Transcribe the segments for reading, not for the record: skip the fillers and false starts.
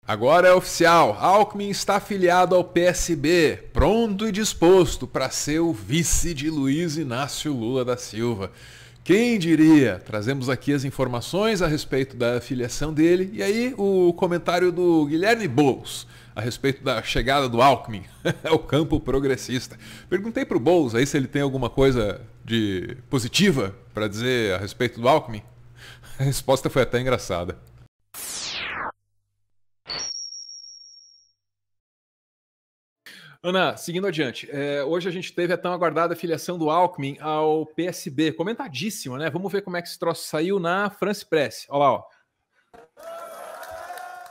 Agora é oficial, Alckmin está afiliado ao PSB, pronto e disposto para ser o vice de Luiz Inácio Lula da Silva. Quem diria? Trazemos aqui as informações a respeito da afiliação dele e aí o comentário do Guilherme Boulos a respeito da chegada do Alckmin ao campo progressista. Perguntei para o Boulos aí se ele tem alguma coisa de positiva para dizer a respeito do Alckmin. A resposta foi até engraçada. Ana, seguindo adiante, hoje a gente teve a tão aguardada filiação do Alckmin ao PSB, comentadíssima, né? Vamos ver como é que esse troço saiu na France Press. Olha lá, ó.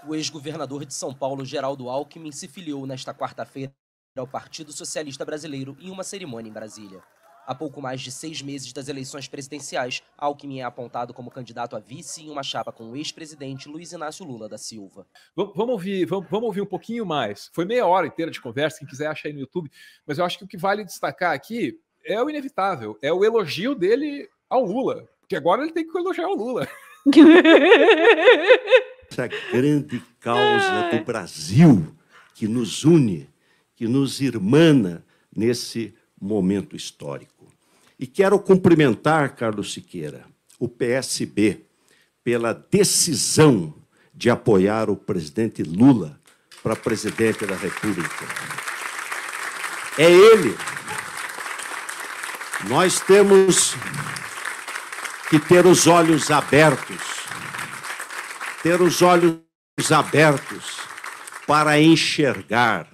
O ex-governador de São Paulo, Geraldo Alckmin, se filiou nesta quarta-feira ao Partido Socialista Brasileiro em uma cerimônia em Brasília. Há pouco mais de 6 meses das eleições presidenciais, Alckmin é apontado como candidato a vice em uma chapa com o ex-presidente Luiz Inácio Lula da Silva. Vamos ouvir um pouquinho mais. Foi meia hora inteira de conversa, quem quiser achar aí no YouTube. Mas eu acho que o que vale destacar aqui é o inevitável, é o elogio dele ao Lula. Porque agora ele tem que elogiar o Lula. Essa grande causa do Brasil que nos une, que nos irmana nesse momento histórico. E quero cumprimentar, Carlos Siqueira, o PSB, pela decisão de apoiar o presidente Lula para presidente da República. É ele. Nós temos que ter os olhos abertos, para enxergar,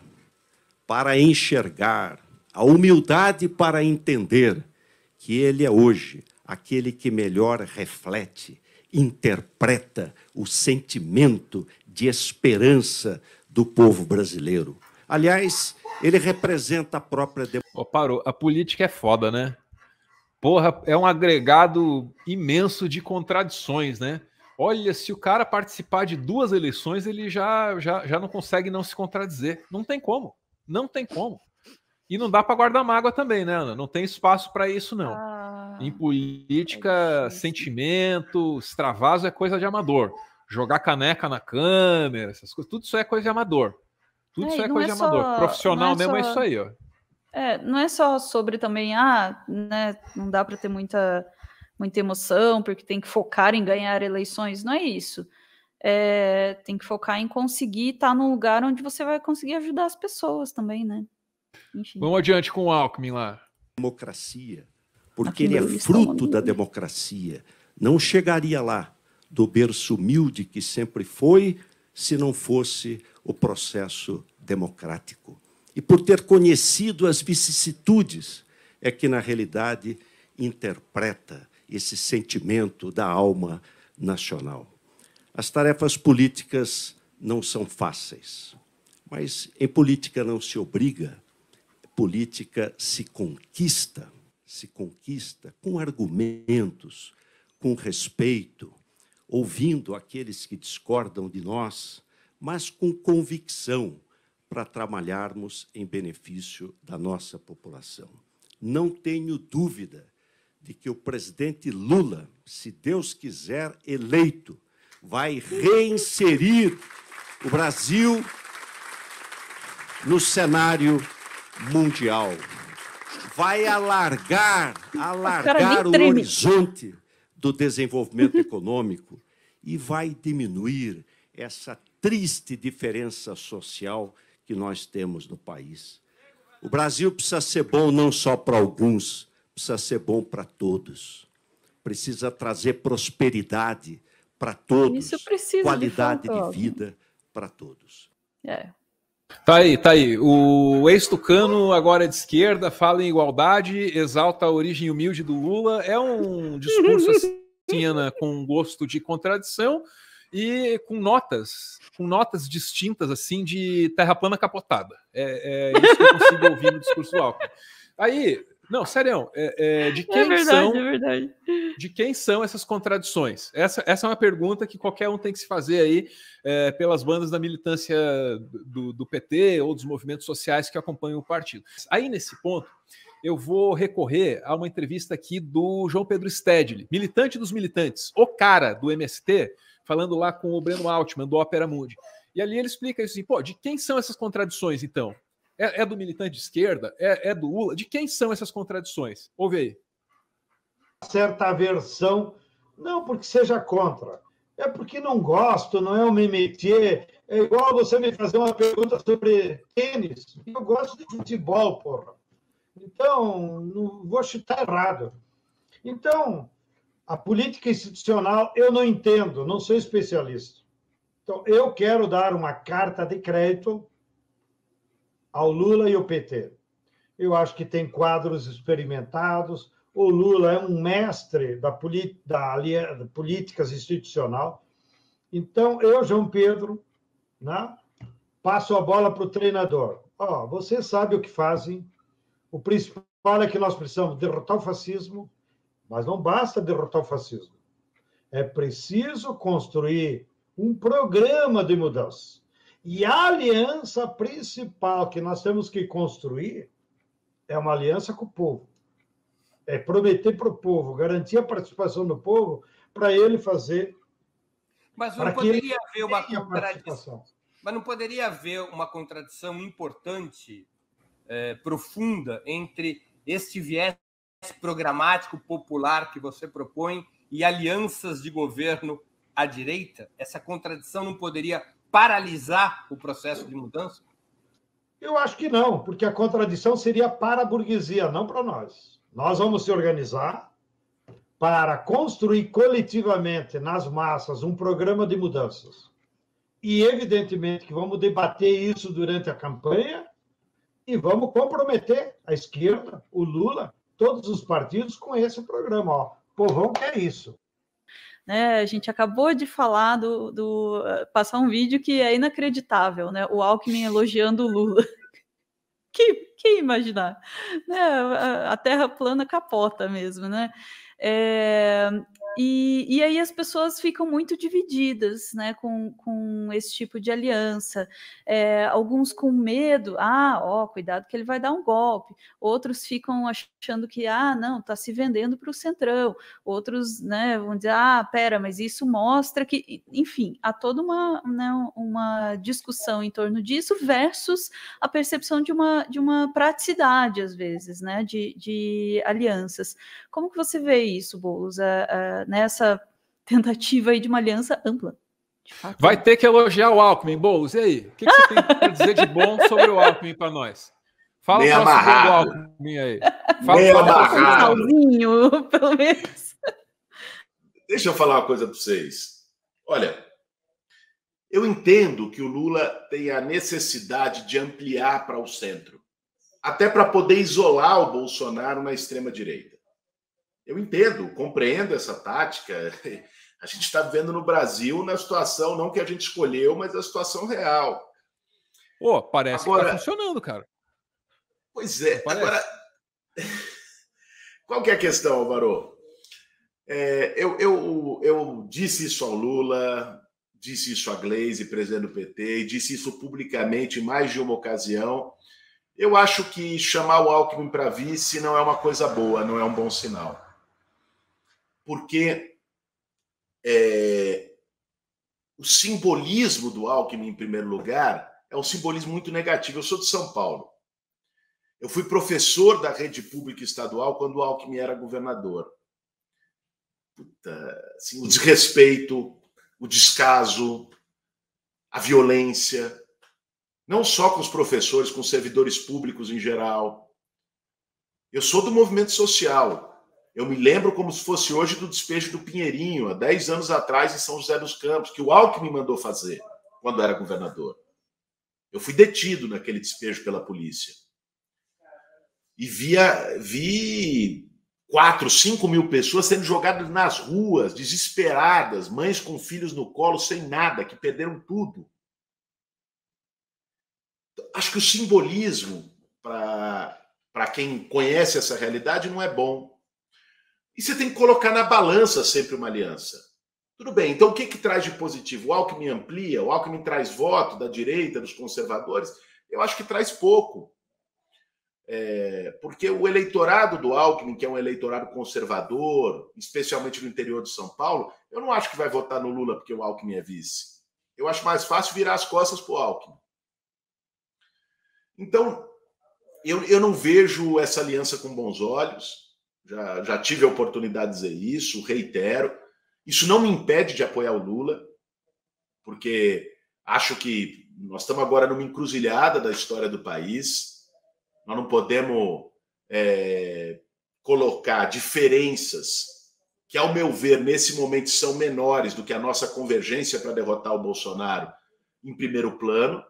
a humildade para entender que ele é hoje aquele que melhor reflete, interpreta o sentimento de esperança do povo brasileiro. Aliás, ele representa a própria democracia. Parou. A política é foda, né? Porra, é um agregado imenso de contradições, né? Olha, se o cara participar de 2 eleições, ele já não consegue não se contradizer. Não tem como. Não tem como. E não dá para guardar mágoa também, né, Ana? Não tem espaço para isso, não. Em política, sentimento, extravaso é coisa de amador. Jogar caneca na câmera, essas coisas, tudo isso é coisa de amador. Tudo isso é coisa de amador. Profissional mesmo é isso aí, ó. Não é só sobre também, né, não dá para ter muita emoção, porque tem que focar em ganhar eleições, não é isso. Tem que focar em conseguir estar num lugar onde você vai conseguir ajudar as pessoas também, né? Enfim. Vamos adiante com o Alckmin lá. Democracia, porque ele é fruto da democracia. Não chegaria lá do berço humilde que sempre foi, se não fosse o processo democrático. E por ter conhecido as vicissitudes, é que, na realidade, interpreta esse sentimento da alma nacional. As tarefas políticas não são fáceis, mas em política não se obriga, política se conquista com argumentos, com respeito, ouvindo aqueles que discordam de nós, mas com convicção para trabalharmos em benefício da nossa população. Não tenho dúvida de que o presidente Lula, se Deus quiser, eleito, vai reinserir o Brasil no cenário mundial. Vai alargar o horizonte do desenvolvimento econômico e vai diminuir essa triste diferença social que nós temos no país. O Brasil precisa ser bom não só para alguns, precisa ser bom para todos. Precisa trazer prosperidade para todos, qualidade de vida para todos. Tá aí. O ex-tucano, agora de esquerda, fala em igualdade, exalta a origem humilde do Lula. É um discurso assim, Ana, com gosto de contradição e com notas distintas assim de terra plana capotada. É isso que eu consigo ouvir no discurso do Alckmin. Aí, não, sério, de quem são essas contradições? Essa é uma pergunta que qualquer um tem que se fazer aí pelas bandas da militância do PT ou dos movimentos sociais que acompanham o partido. Aí, nesse ponto, eu vou recorrer a uma entrevista aqui do João Pedro Stedley, militante dos militantes, o cara do MST, falando lá com o Breno Altman, do Opera Mundi. E ali ele explica isso assim, pô, de quem são essas contradições, então? É do militante de esquerda? É do Lula? De quem são essas contradições? Ouve aí. Certa aversão, não porque seja contra, é porque não gosto, não é um métier. É igual você me fazer uma pergunta sobre tênis. Eu gosto de futebol, porra. Então, não vou chutar errado. Então, a política institucional eu não entendo, não sou especialista. Então, eu quero dar uma carta de crédito ao Lula e ao PT. Eu acho que tem quadros experimentados. O Lula é um mestre da políticas institucional. Então, eu, João Pedro, né, passo a bola para o treinador. Você sabe o que fazem. O principal é que nós precisamos derrotar o fascismo, mas não basta derrotar o fascismo. É preciso construir um programa de mudança. E a aliança principal que nós temos que construir é uma aliança com o povo. É prometer para o povo, garantir a participação do povo para ele fazer. Mas não poderia haver uma contradição. Mas não poderia haver uma contradição importante, profunda, entre este viés programático popular que você propõe e alianças de governo à direita? Essa contradição não poderia paralisar o processo de mudança? Eu acho que não, porque a contradição seria para a burguesia, não para nós. Nós vamos se organizar para construir coletivamente, nas massas, um programa de mudanças. E, evidentemente, que vamos debater isso durante a campanha e vamos comprometer a esquerda, o Lula, todos os partidos com esse programa. O povão quer isso. A gente acabou de falar passar um vídeo que é inacreditável, né? O Alckmin elogiando o Lula. Quem imaginar? Né? A terra plana capota mesmo, né? E aí as pessoas ficam muito divididas, né, com esse tipo de aliança. Alguns com medo, cuidado que ele vai dar um golpe. Outros ficam achando que, não, está se vendendo para o Centrão. Outros, né, vão dizer, pera, mas isso mostra que... Enfim, há toda uma discussão em torno disso versus a percepção de uma praticidade, às vezes, né, de alianças. Como que você vê isso, Boulos, nessa tentativa aí de uma aliança ampla? Vai ter que elogiar o Alckmin, Boulos. E aí? O que você tem para dizer de bom sobre o Alckmin para nós? Fala o nosso bom do Alckmin aí. Fala um pelo menos. Deixa eu falar uma coisa para vocês. Olha, eu entendo que o Lula tem a necessidade de ampliar para o centro, até para poder isolar o Bolsonaro na extrema-direita. Eu entendo, compreendo essa tática. A gente está vivendo no Brasil na situação, não que a gente escolheu, mas a situação real. Parece que está funcionando, cara. Pois é. Agora, qual que é a questão, Alvaro? Eu disse isso ao Lula, disse isso a Gleisi, presidente do PT, e disse isso publicamente em mais de uma ocasião. Eu acho que chamar o Alckmin para vice não é uma coisa boa, não é um bom sinal. Porque o simbolismo do Alckmin, em primeiro lugar, é um simbolismo muito negativo. Eu sou de São Paulo. Eu fui professor da rede pública estadual quando o Alckmin era governador. Assim, o desrespeito, o descaso, a violência, não só com os professores, com os servidores públicos em geral. Eu sou do movimento social. Eu me lembro como se fosse hoje do despejo do Pinheirinho, há 10 anos atrás, em São José dos Campos, que o Alckmin mandou fazer quando era governador. Eu fui detido naquele despejo pela polícia. E vi 4, 5 mil pessoas sendo jogadas nas ruas, desesperadas, mães com filhos no colo, sem nada, que perderam tudo. Acho que o simbolismo, para quem conhece essa realidade, não é bom. E você tem que colocar na balança sempre uma aliança. Tudo bem, então o que traz de positivo? O Alckmin amplia? O Alckmin traz voto da direita, dos conservadores? Eu acho que traz pouco. Porque o eleitorado do Alckmin, que é um eleitorado conservador, especialmente no interior de São Paulo, eu não acho que vai votar no Lula porque o Alckmin é vice. Eu acho mais fácil virar as costas para o Alckmin. Então, eu não vejo essa aliança com bons olhos. Já tive a oportunidade de dizer isso, reitero. Isso não me impede de apoiar o Lula, porque acho que nós estamos agora numa encruzilhada da história do país. Nós não podemos colocar diferenças que, ao meu ver, nesse momento são menores do que a nossa convergência para derrotar o Bolsonaro em primeiro plano.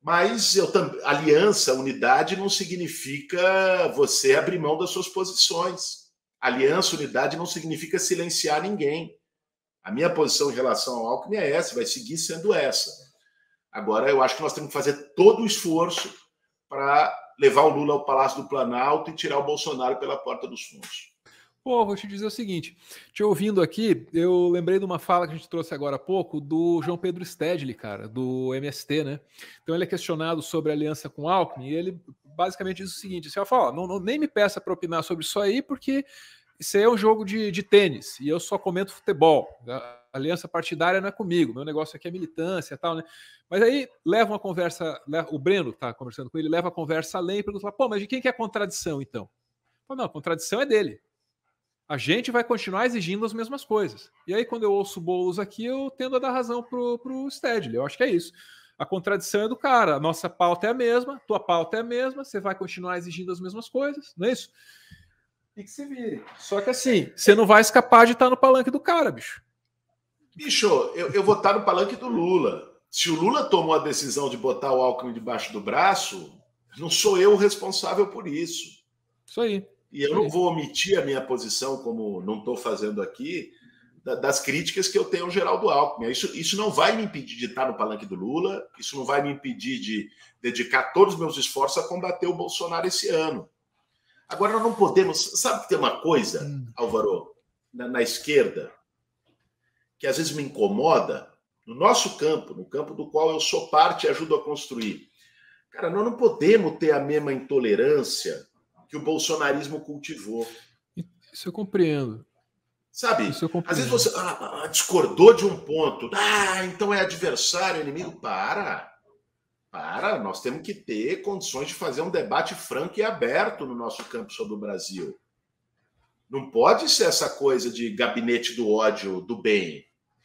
Mas aliança, unidade não significa você abrir mão das suas posições. Aliança, unidade não significa silenciar ninguém. A minha posição em relação ao Alckmin é essa, vai seguir sendo essa. Agora, eu acho que nós temos que fazer todo o esforço para levar o Lula ao Palácio do Planalto e tirar o Bolsonaro pela porta dos fundos. Pô, vou te dizer o seguinte, te ouvindo aqui, eu lembrei de uma fala que a gente trouxe agora há pouco do João Pedro Stedley, cara, do MST, né? Então ele é questionado sobre a aliança com o Alckmin e ele basicamente diz o seguinte, assim, fala, nem me peça para opinar sobre isso aí, porque isso aí é um jogo de tênis e eu só comento futebol. A aliança partidária não é comigo, meu negócio aqui é militância e tal, né? Mas aí leva uma conversa, o Breno tá conversando com ele, leva a conversa além e pergunta, pô, mas de quem que é a contradição, então? Não, a contradição é dele. A gente vai continuar exigindo as mesmas coisas. E aí, quando eu ouço o Boulos aqui, eu tendo a dar razão pro Stedley. Eu acho que é isso. A contradição é do cara. A nossa pauta é a mesma, tua pauta é a mesma, você vai continuar exigindo as mesmas coisas, não é isso? E que se vire. Só que assim, você não vai escapar de estar no palanque do cara, bicho. Bicho, eu vou estar no palanque do Lula. Se o Lula tomou a decisão de botar o Alckmin debaixo do braço, não sou eu o responsável por isso. Isso aí. E eu não vou omitir a minha posição, como não estou fazendo aqui, das críticas que eu tenho ao Geraldo Alckmin. Isso não vai me impedir de estar no palanque do Lula, isso não vai me impedir de dedicar todos os meus esforços a combater o Bolsonaro esse ano. Agora, nós não podemos... Sabe que tem uma coisa, Álvaro, na esquerda, que às vezes me incomoda, no nosso campo, no campo do qual eu sou parte e ajudo a construir. Cara, nós não podemos ter a mesma intolerância que o bolsonarismo cultivou. Isso eu compreendo. Sabe? Isso eu compreendo. Às vezes você discordou de um ponto. Então é adversário, inimigo. Para. Nós temos que ter condições de fazer um debate franco e aberto no nosso campo sobre o Brasil. Não pode ser essa coisa de gabinete do ódio do bem.